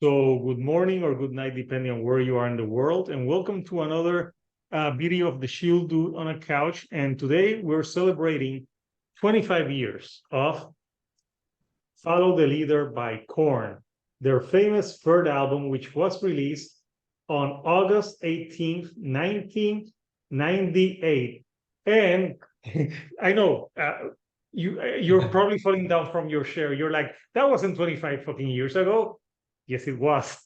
So good morning or good night, depending on where you are in the world. And welcome to another video of the Shield Dude on a Couch. And today we're celebrating 25 years of Follow the Leader by Korn, their famous third album, which was released on August 18th, 1998. And I know you're probably falling down from your chair. You're like, that wasn't 25 fucking years ago. Yes, it was.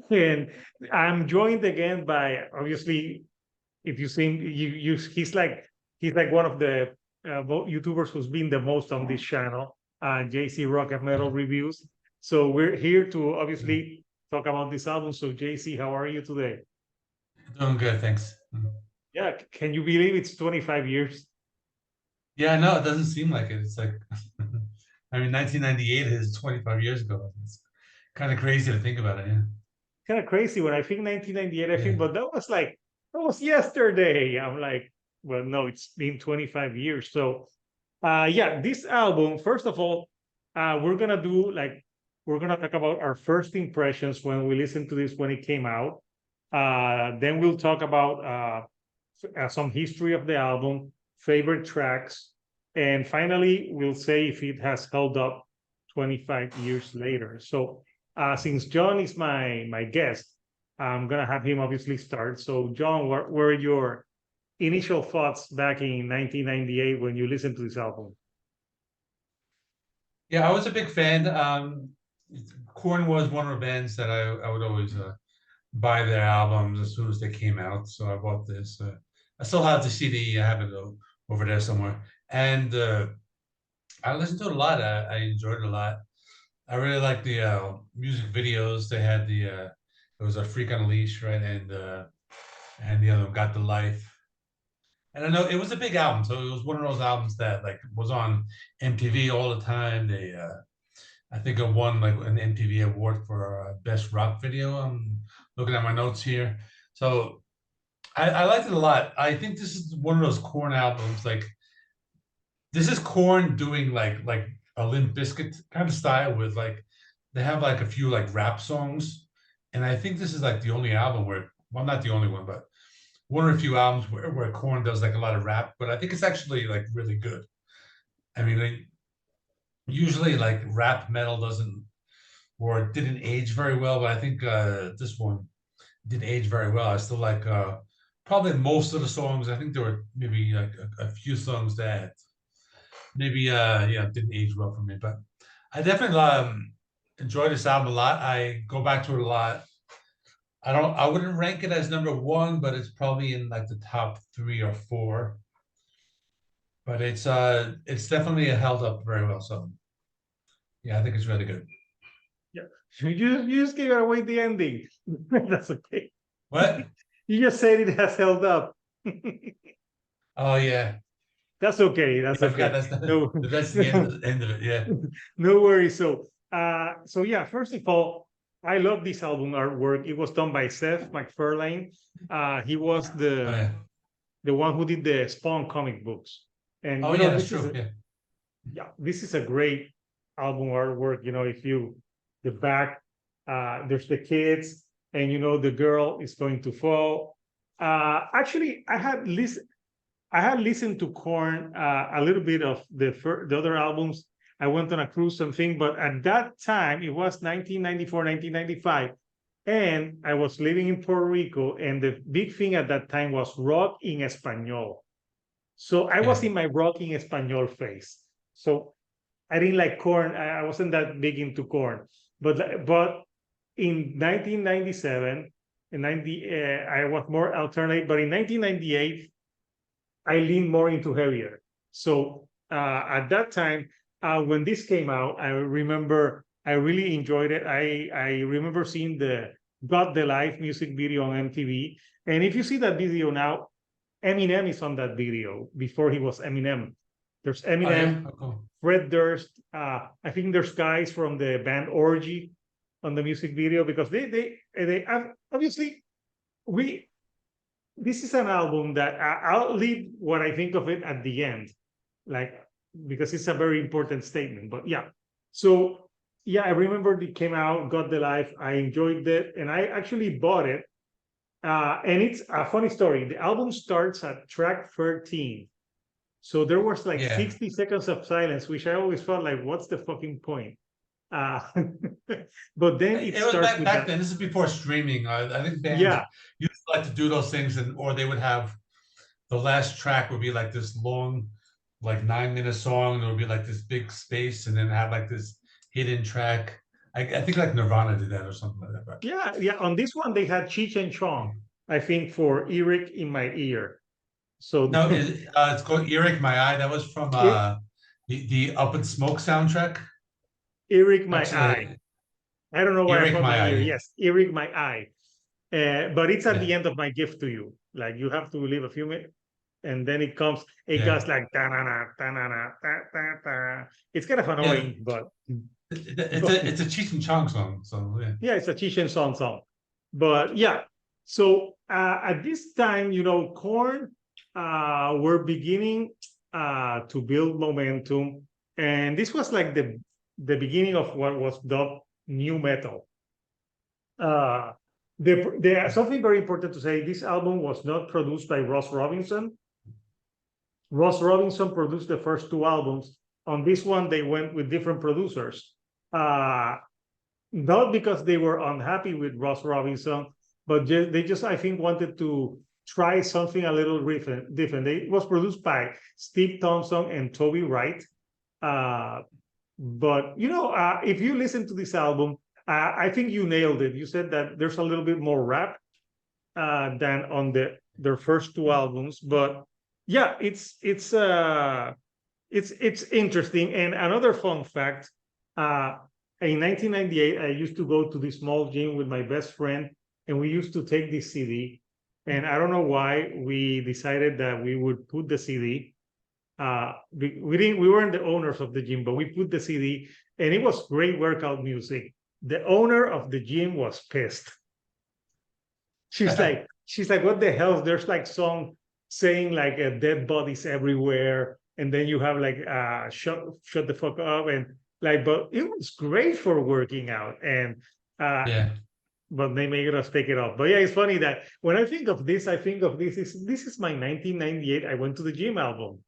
And I'm joined again by, obviously, if you see he's like one of the YouTubers who's been the most on this channel, JC Rock and Metal Reviews. So we're here to obviously talk about this album. So JC, how are you today? Doing good, thanks. Yeah, can you believe it's 25 years? Yeah, no, it doesn't seem like it. It's like, I mean, 1998 is 25 years ago. It's kind of crazy to think about it. Yeah. Kind of crazy when I think 1998, I Yeah. think, but that was yesterday. I'm like, well, no, it's been 25 years. So yeah, this album, first of all, we're gonna talk about our first impressions when we listened to this when it came out. Then we'll talk about some history of the album, favorite tracks, and finally we'll say if it has held up 25 years later. So since John is my guest, I'm gonna have him obviously start. So John, what were your initial thoughts back in 1998 when you listened to this album? Yeah, I was a big fan. Korn was one of the bands that I would always buy their albums as soon as they came out. So I bought this. I still have the CD. I have it over there somewhere. And I listened to it a lot. I enjoyed it a lot. I really like the music videos. They had it was a Freak on a Leash, right? And the other one, Got the Life. And I know it was a big album, so it was one of those albums that like was on MTV all the time. I think it won like an MTV award for best rock video. I'm looking at my notes here, so I liked it a lot. I think this is one of those Korn albums. Like this is Korn doing like a Limp Bizkit kind of style with like they have like a few like rap songs, and I think this is like the only album where well not the only one, but one or a few albums where Korn does like a lot of rap, but I think it's actually like really good. I mean, like, usually like rap metal doesn't or didn't age very well, but I think this one did age very well. I still like probably most of the songs. I think there were maybe like a few songs that maybe yeah didn't age well for me, but I definitely enjoy this album a lot. I go back to it a lot. I wouldn't rank it as number one, but it's probably in like the top three or four. But it's definitely held up very well. So yeah, I think it's really good. Yeah, you just gave away the ending. That's okay. What? You just said it has held up. Oh yeah. That's okay. That's Yeah, I forgot okay. No, that's the end of it. Yeah. no worries. So yeah, first of all, I love this album artwork. It was done by Seth MacFarlane. He was Oh yeah. the one who did the Spawn comic books. And Oh you yeah, know, that's true. Yeah. this is a great album artwork. You know, if you the back, there's the kids, and you know the girl is going to fall. Actually, I had listened to Korn a little bit of the other albums. I went on a cruise and thing, but at that time it was 1994, 1995, and I was living in Puerto Rico, and the big thing at that time was rock in español. So I was Yeah. in my rock in español phase. So I didn't like Korn. I wasn't that big into Korn, but in 1997 and 90, I was more alternate. But in 1998, I leaned more into heavier. So at that time, when this came out, I remember I really enjoyed it. I remember seeing the "Got the Life" music video on MTV, and if you see that video now, Eminem is on that video before he was Eminem. There's Oh yeah. Eminem, Oh, cool. Fred Durst. I think there's guys from the band Orgy on the music video because they obviously we this is an album that I'll leave what I think of it at the end, like because it's a very important statement. But yeah, so yeah, I remember it came out, got the life. I enjoyed it, and I actually bought it. And it's a funny story. The album starts at track 13. So there was like Yeah. 60 seconds of silence, which I always felt like, what's the fucking point? Uh, but then it It was starts with back that. then. This is before streaming. I think bands Yeah, used to like to do those things, and or they would have the last track would be like this long, like 9 minute song. There would be like this big space, and then have like this hidden track. I think like Nirvana did that or something like that. But yeah, yeah. On this one, they had Cheech and Chong, I think, for Eric in My Ear. So no, it's called Eric My Eye. That was from the Up in Smoke soundtrack. Eric My Eye. Actually, I don't know why I Eric put my My ear. Eye. Yes, Eric My Eye. But it's at Yeah, the end of my gift to you. Like you have to leave a few minutes, and then it comes. It yeah, goes like ta na na ta na na ta ta ta. It's kind of yeah. annoying, but It's but a Cheech and Chong song. So yeah, yeah, it's a Cheech and Chong song. But yeah, so at this time, Korn were beginning to build momentum, and this was like the beginning of what was dubbed new metal. Uh, something very important to say: this album was not produced by Ross Robinson. Ross Robinson produced the first two albums. On this one, they went with different producers. Uh, not because they were unhappy with Ross Robinson, but they just, I think, wanted to try something a little different. It was produced by Steve Thompson and Toby Wright. Uh, but if you listen to this album, I think you nailed it. You said that there's a little bit more rap than on their first two albums, but yeah, it's interesting. And another fun fact, uh, in 1998, I used to go to this small gym with my best friend, and we used to take this CD. And I don't know why we decided that we would put the CD. We weren't the owners of the gym, but we put the CD, and it was great workout music. The owner of the gym was pissed. She's like, what the hell? There's like song saying like dead bodies everywhere, and then you have like shut the fuck up, and like, but it was great for working out, and uh yeah. but they made us take it off. But yeah, it's funny that when I think of this, I think of this is my 1998 I went to the gym album.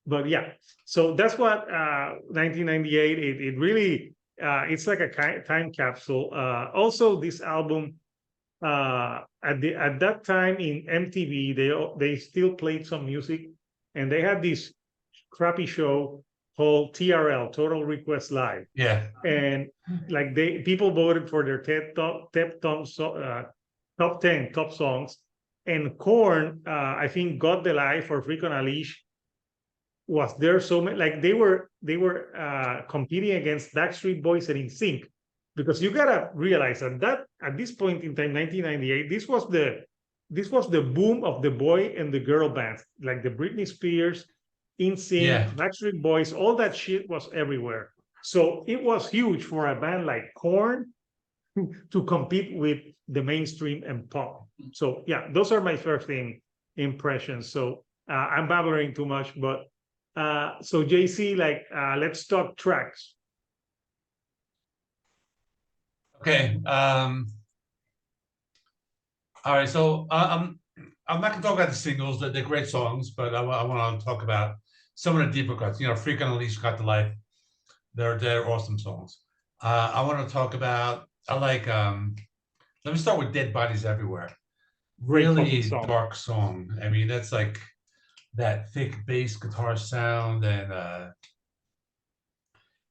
But yeah, so that's what 1998, it really it's like a time capsule. Also this album, at that time in MTV, they still played some music, and they had this crappy show called TRL, Total Request Live, Yeah. and like people voted for their top 10 top songs, and Korn, I think, Got the Life or Freak on a Leash was there. So many, like they were competing against Backstreet Boys and NSYNC, because you gotta realize that at this point in time, 1998, this was the boom of the boy and the girl bands, like the Britney Spears, Yeah. NSYNC, Backstreet Boys, all that shit was everywhere. So it was huge for a band like Korn to compete with the mainstream and pop. So yeah, those are my first impressions. So I'm babbling too much, but so JC, like, let's talk tracks. Okay. All right. So I'm not gonna talk about the singles. They're great songs, but I want to talk about some of the deeper cuts. You know, "Freak on a Leash," "Got the Life." They're awesome songs. I want to talk about. I like. Let me start with "Dead Bodies Everywhere." Great fucking Really song. dark song. I mean, that's like that thick bass guitar sound, and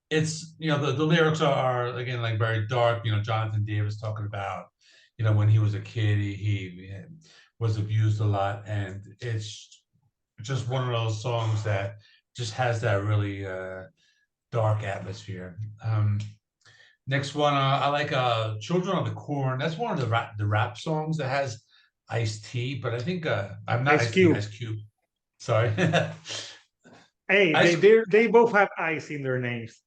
it's the lyrics are again like very dark. Jonathan Davis talking about when he was a kid, he was abused a lot, and it's just one of those songs that just has that really dark atmosphere. Next one, I like "Children of the Corn." That's one of the rap songs that has Ice-T, but I think I'm not Ice Ice-T, Cube. Ice Cube. Sorry. Hey, Ice they both have ice in their names.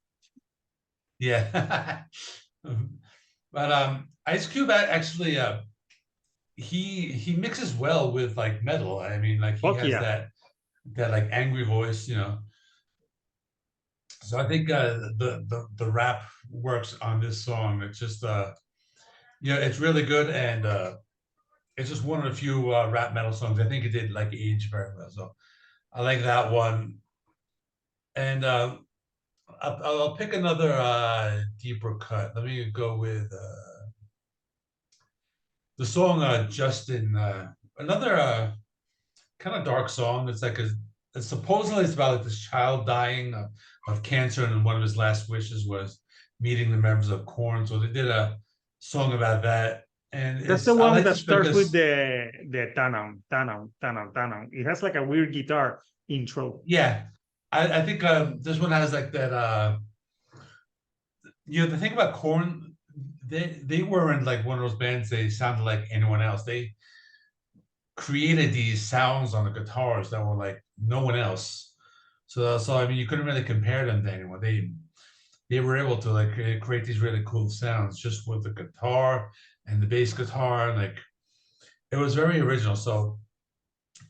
Yeah. But Ice Cube actually he mixes well with like metal. I mean, like he Fuck has yeah. that like angry voice. So I think the rap works on this song. It's just it's really good, and it's just one of the few rap metal songs. I think it did like age very well. So I like that one. And I'll pick another deeper cut. Let me go with the song Justin. Another kind of dark song. It's like it's supposedly it's about like this child dying of cancer, and one of his last wishes was meeting the members of Korn. So they did a song about that, and That's the I one like that this starts with because the tanam, tanam, tanam, tanam. It has like a weird guitar intro. yeah, I think this one has like that. The thing about Korn, they weren't like one of those bands. They sounded like anyone else. They created these sounds on the guitars that were like no one else. So I mean, you couldn't really compare them to anyone. They were able to like create these really cool sounds just with the guitar and the bass guitar. And like it was very original. So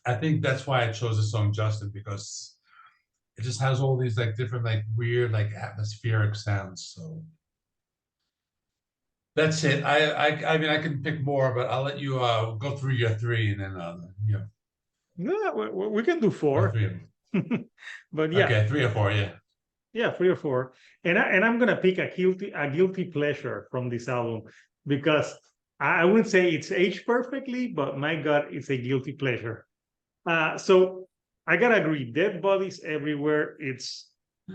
I think that's why I chose the song Justin, because it just has all these like different like weird like atmospheric sounds. So that's it. I mean I can pick more, but I'll let you go through your three, and then Yeah, we can do or four, three of them. but yeah, Okay, three or four, yeah. yeah, three or four. And I'm gonna pick a guilty pleasure from this album because I wouldn't say it's aged perfectly, but my God, it's a guilty pleasure. So I gotta agree, dead bodies everywhere. It's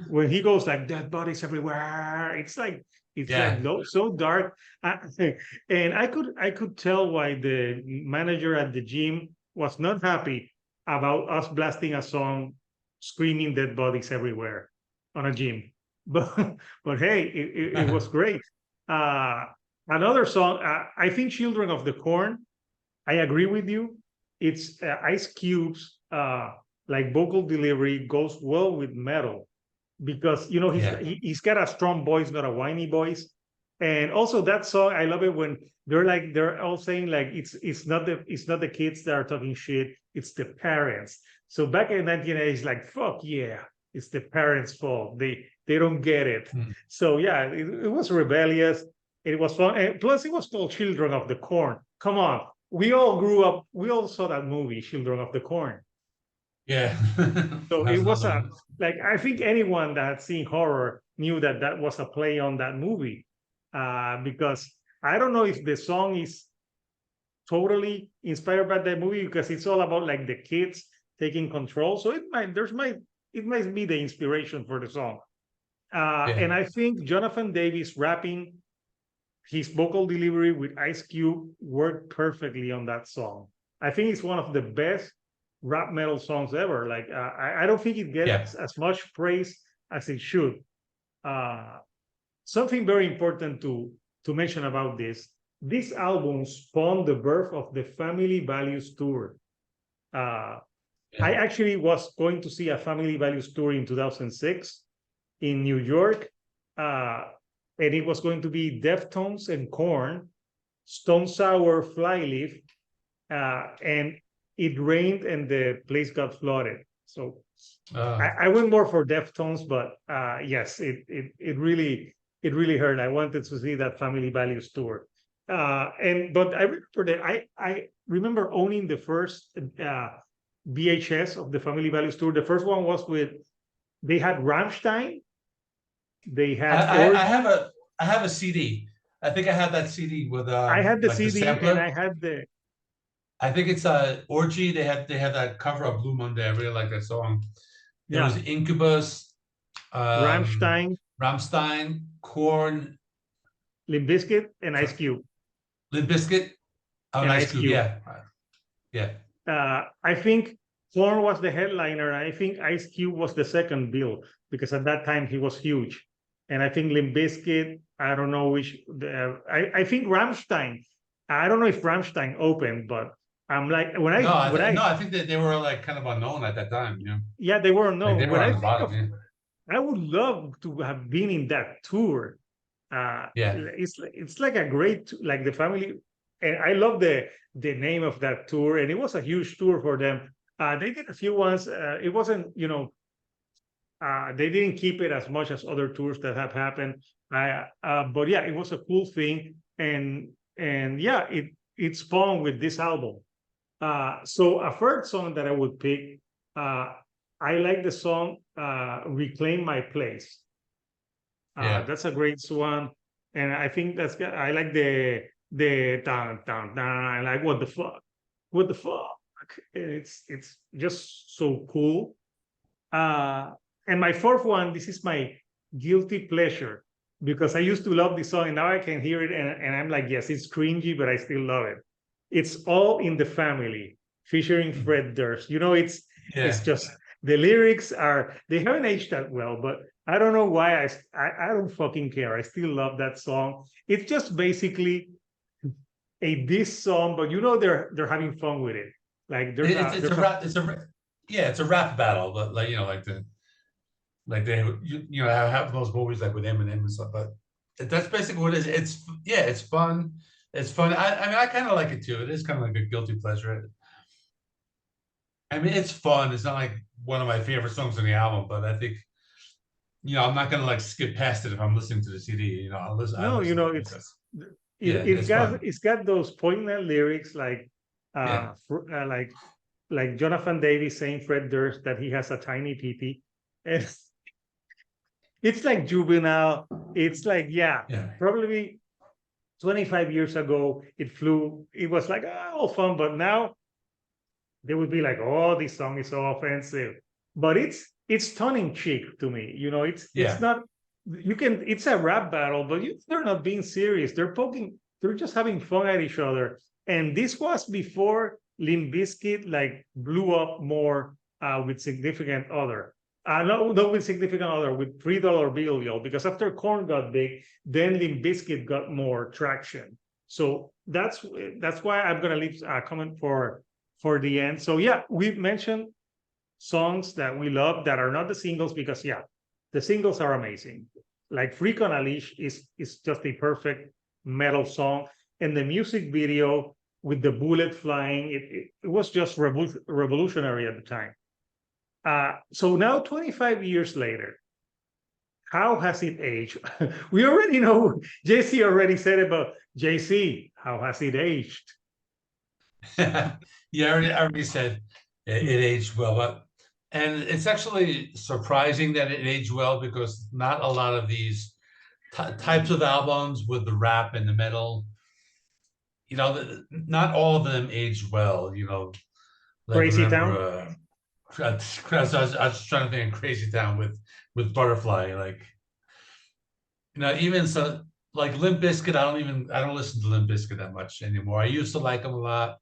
when he goes like dead bodies everywhere. It's like Yeah. so dark, and I could tell why the manager at the gym was not happy about us blasting a song screaming dead bodies everywhere on a gym. But hey, it was great. Uh, Another song, I think "Children of the Corn." I agree with you. It's Ice Cube's like vocal delivery goes well with metal because Yeah. he's got a strong voice, not a whiny voice. And also that song, I love it when they're all saying like it's not the kids that are talking shit, it's the parents. So back in 1980, it's like fuck yeah, it's the parents' fault. They don't get it. Mm. So yeah, it was rebellious. It was fun. And plus, it was called Children of the Corn. Come on, we all grew up. We all saw that movie, Children of the Corn. Yeah. So it That's was another a one. like I think anyone that had seen horror knew that that was a play on that movie, because I don't know if the song is totally inspired by that movie because it's all about like the kids taking control. So it might be the inspiration for the song. Yeah. And I think Jonathan Davis rapping his vocal delivery with Ice Cube worked perfectly on that song. I think it's one of the best rap metal songs ever. Like I don't think it Yeah. gets as much praise as it should. Uh, Something very important to mention about this: this album spawned the birth of the Family Values Tour. Uh, I Yeah. actually was going to see a Family Values Tour in 2006 in New York, uh, and it was going to be Deftones and Korn, Stone Sour, Flyleaf, and it rained and the place got flooded. So Uh, I went more for Deftones, but yes, it really hurt. I wanted to see that Family Values tour, but I remember that I remember owning the first VHS of the Family Values tour. The first one was with they had Rammstein, they had I Orgy. have a CD. I think I have that CD with I had the like the CD and sampler. I had the I think it's Orgy. They had that cover of Blue Monday. I really like that song. It was yeah Incubus, um, Rammstein, Rammstein, Korn, Limp Bizkit, and Ice Cube Limp Bizkit, oh, and Nice Ice Cube. Cube. Yeah. Yeah. I think Korn was the headliner. I think Ice Cube was the second bill because at that time he was huge. And I think Limp Bizkit, I don't know which. I think Rammstein. I don't know if Rammstein opened, but I'm like No, I think that they were like kind of unknown at that time. yeah, they were Like they known. were When on I the think bottom. of, Yeah. I would love to have been in that tour. Yeah. It's like a great like the family, and I love the name of that tour, and it was a huge tour for them. They did a few ones. It wasn't They didn't keep it as much as other tours that have happened. But yeah, it was a cool thing, and yeah, it's fun with this album. So a third song that I would pick, I like the song "Reclaim My Place." Yeah. That's a great one, and I think I like the down down down. I like what the fuck. It's just so cool. Uh, and my fourth one, this is my guilty pleasure because I used to love this song and now I can hear it and I'm like, yes, it's cringy, but I still love it. It's All in the Family, featuring Fred Durst. You know, it's Yeah. just the lyrics are they haven't aged that well, but I don't know why I don't fucking care. I still love that song. It's just basically a diss song, but you know they're having fun with it. Like It's a there's a rap. Yeah, it's a rap battle, but like like they have those movies like with Eminem and stuff. But that's basically what it is. It's fun. It's fun. I mean, I kind of like it too. It is kind of like a guilty pleasure. I mean, it's fun. It's not like one of my favorite songs on the album, but I think I'm not gonna like skip past it if I'm listening to the CD. I'll listen. I no, you listen to know, it it's because it's fun. it's got those poignant lyrics like Yeah, like Jonathan Davis saying Fred Durst that he has a tiny peepee. And it's like juvenile. It's like, yeah, yeah, probably 25 years ago it flew. It was like oh fun, but now they would be like, oh, this song is so offensive. But it's tongue in cheek to me. You know, it's yeah. not you can it's a rap battle, but they're not being serious. They're just having fun at each other. And this was before Limp Bizkit like blew up more with significant other. Not with significant other, with $3 bill, yo, because after Korn got big, then Limp Bizkit got more traction. So that's why I'm gonna leave a comment for the end. So yeah, we've mentioned songs that we love that are not the singles because yeah, the singles are amazing. Like Freak on a Leash is just a perfect metal song, and the music video with the bullet flying, it was just revolutionary at the time. So now 25 years later, how has it aged? We already know JC already said about JC. How has it aged? Yeah. I already said it aged well, but and it's actually surprising that it aged well because not a lot of these types of albums with the rap and the metal, not all of them aged well. Like Crazy remember, Town. I was trying to think of Crazy Town with Butterfly, like even so, like Limp Bizkit. I don't listen to Limp Bizkit that much anymore. I used to like them a lot,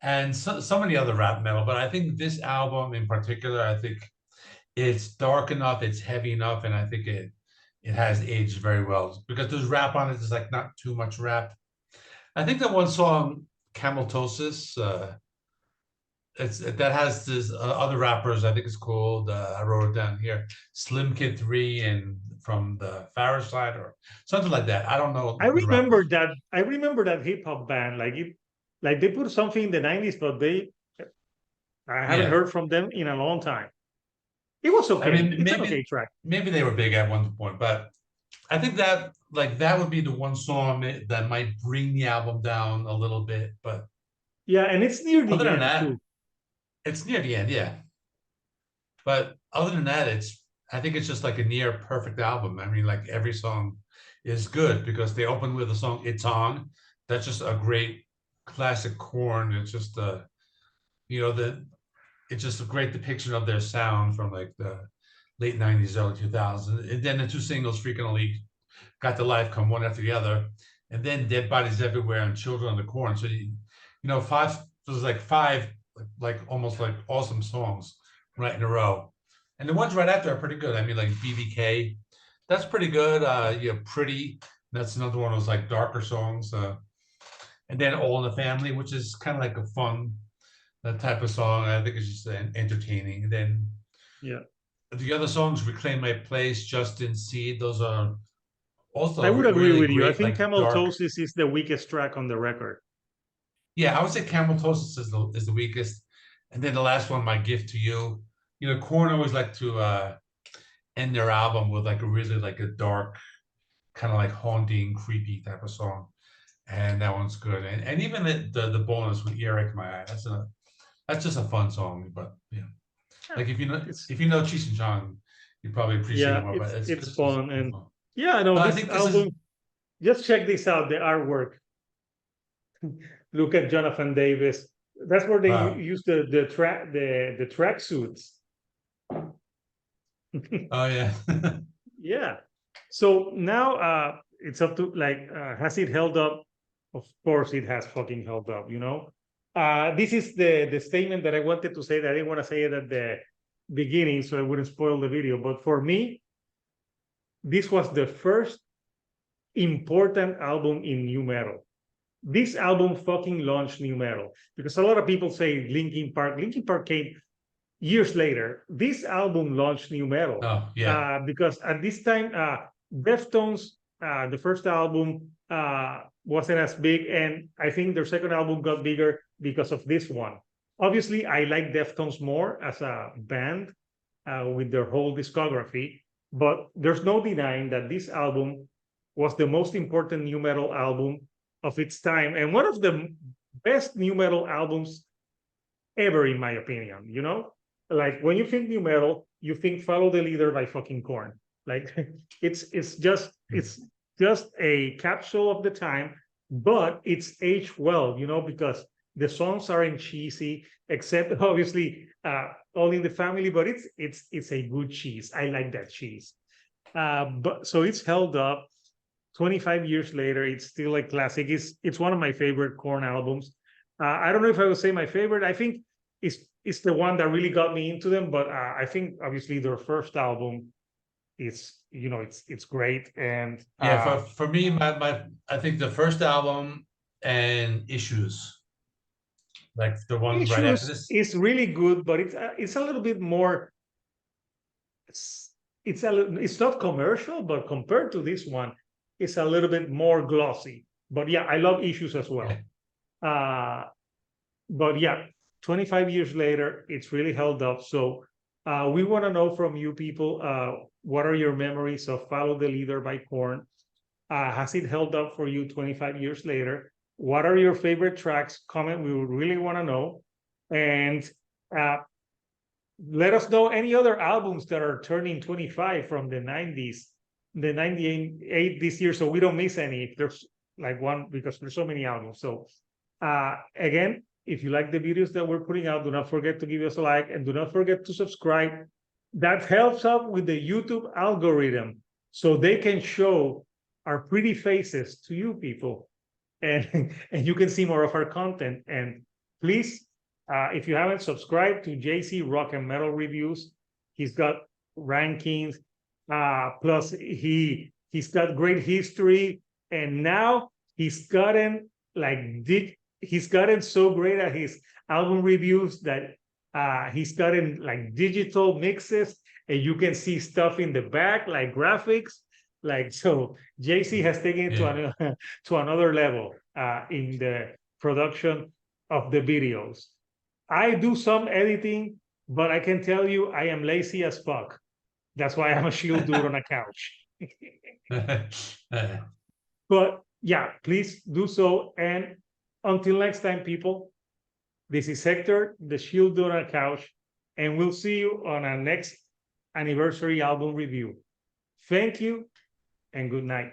and some of the other rap metal, but I think this album in particular, I think it's dark enough, it's heavy enough, and I think it has aged very well because there's rap on it. There's like not too much rap. I think that one song, Cameltosis, that has this other rappers. I think it's called. I wrote it down here. Slim Kid 3 and from the Farrah side or something like that. I don't know who the rappers. I remember that hip hop band. Like they put something in the 90s, but I haven't Yeah, heard from them in a long time. It was I okay. mean It's an okay track. maybe they were big at one point, but I think that would be the one song that might bring the album down a little bit. But Yeah, and it's near other the than end that, too. it's near the end. Yeah, but other than that, I think it's just like a near perfect album. I mean, like every song is good because they open with the song "It's On." That's just a great classic Korn. It's just you know the it's just a great depiction of their sound from like the late '90s, early 2000s. And then the two singles, "Freakin' Elite," "Got the Life," come one after the other, and then "Dead Bodies Everywhere" and "Children on the Corn." So five. There's like five, like almost like awesome songs right in a row, and the ones right after are pretty good. I mean, like BBK, that's pretty good. Pretty. That's another one of those like darker songs. And then "All in the Family," which is kind of like a fun that type of song. I think it's just entertaining. And then Yeah. the other songs, "Reclaim My Place," "Justin Seed," those are I also would agree really with you. I great, think like dark. Cameltosis is the weakest track on the record. Yeah, I would say Cameltosis is the weakest. And then the last one, "My Gift to You." Korn always like to end their album with like a really like a dark, kind of like haunting, creepy type of song. And that one's good. And even the bonus with Earache My Eye, that's just a fun song. But yeah, like It's if you know Cheech and Chong, you probably appreciate it yeah, more. But it's it's fun, pretty and fun. yeah, no, I this think this is album. Just check this out, the artwork. Look at Jonathan Davis. That's where they wow. use the track suits. Oh yeah. Yeah. So now it's up to like has it held up? Of course it has fucking held up, you know. This is the statement that I wanted to say that I didn't want to say it at the beginning so I wouldn't spoil the video. But for me, this was the first important album in new metal. This album fucking launched new metal because a lot of people say Linkin Park. Linkin Park came years later. This album launched new metal Oh yeah. because at this time, Deftones, the first album, wasn't as big, and I think their second album got bigger because of this one. Obviously, I like Deftones more as a band with their whole discography, but there's no denying that this album was the most important new metal album of its time and one of the best new metal albums ever, in my opinion. You know, like when you think new metal, you think "Follow the Leader" by fucking Korn. Like it's just a capsule of the time, but it's aged well. You know, because the songs aren't cheesy, except obviously All in the Family. But it's a good cheese. I like that cheese. But so it's held up. 25 years later, it's still a classic. It's one of my favorite Korn albums. I don't know if I would say my favorite. I think it's the one that really got me into them. But I think obviously their first album is it's great. And Yeah, for me, my I think the first album and Issues, like the one right after Issues this. is really good, but it's a little bit more. It's, it's not commercial, but compared to this one, it's a little bit more glossy. But yeah, I love Issues as Yeah. well. Uh, but yeah, 25 years later, it's really held up. So we want to know from you people, what are your memories of Follow the Leader by Korn? Has it held up for you 25 years later? What are your favorite tracks? Comment. We would really want to know. And uh, let us know any other albums that are turning 25 from the 90s, the 98 this year, so we don't miss any. If there's like one, because there's so many albums. So again, if you like the videos that we're putting out, do not forget to give us a like and do not forget to subscribe. That helps out with the YouTube algorithm so they can show our pretty faces to you people, and and you can see more of our content. And please, if you haven't subscribed to JC Rock and Metal Reviews, he's got rankings. Plus, he's got great history, and now he's gotten he's gotten so great at his album reviews that he's gotten like digital mixes, and you can see stuff in the back like graphics. Like so, JC has taken it Yeah. to another level in the production of the videos. I do some editing, but I can tell you I am lazy as fuck. That's why I'm a shield dude on a couch. But yeah, please do so. And until next time, people, this is Hector, the shield dude on a couch, and we'll see you on our next anniversary album review. Thank you and good night.